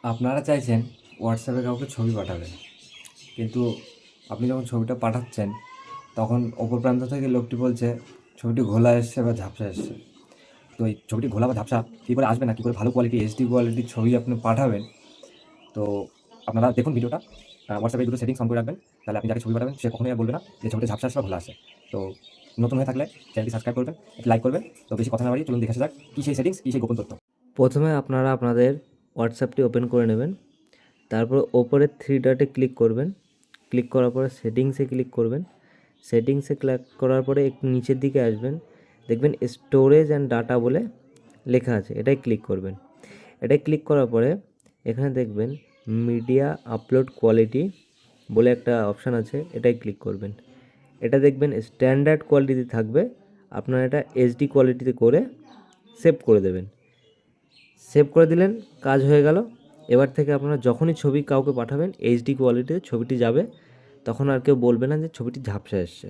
আপনারা চাইছেন হোয়াটসঅ্যাপে কাউকে ছবি পাঠাবেন, কিন্তু আপনি যখন ছবিটা পাঠাচ্ছেন তখন অপর প্রান্ত থেকে লোকটি বলছে ছবিটি ঘোলা এসছে বা ঝাপসা এসছে। তো এই ছবিটি ঘোলা বা ঝাপসা কী করে আসবে না, কী করে ভালো কোয়ালিটি এইচডি কোয়ালিটির ছবি আপনি পাঠাবেন? তো আপনারা দেখুন ভিডিওটা, হোয়াটসঅ্যাপে এই দুটো সেটিংস অন করে রাখবেন। তাহলে আপনি যাকে ছবি পাঠাবেন সে কখনোই আর বলবে না যে ছবিটা ঝাপসা আসছে বা ঘোলা আসছে। তো নতুন হয়ে থাকলে চ্যানেলটি সাবস্ক্রাইব করবেন, লাইক করবেন। তো বেশি কথা না বাড়িয়ে চলুন দেখে আসা যাক কী সেই সেটিংস, কী সেই গোপন তথ্য। প্রথমে আপনারা আপনাদের হোয়াটসঅ্যাপটি ওপেন করে নেবেন। তারপর ওপরে থ্রি ডটে ক্লিক করবেন। ক্লিক করার পরে সেটিংসে ক্লিক করবেন। সেটিংসে ক্লিক করার পরে একটু নিচের দিকে আসবেন, দেখবেন স্টোরেজ অ্যান্ড ডাটা বলে লেখা আছে, এটাই ক্লিক করবেন। এটাই ক্লিক করার পরে এখানে দেখবেন মিডিয়া আপলোড কোয়ালিটি বলে একটা অপশান আছে, এটাই ক্লিক করবেন। এটা দেখবেন স্ট্যান্ডার্ড কোয়ালিটিতে থাকবে, আপনারা এটা এইচডি কোয়ালিটিতে করে সেভ করে দেবেন। সেভ করে দিলেন, কাজ হয়ে গেল। এবার থেকে আপনারা যখনই ছবি কাউকে পাঠাবেন এইচডি কোয়ালিটিতে ছবিটি যাবে, তখন আর কেউ বলবে না যে ছবিটি ঝাপসা এসছে।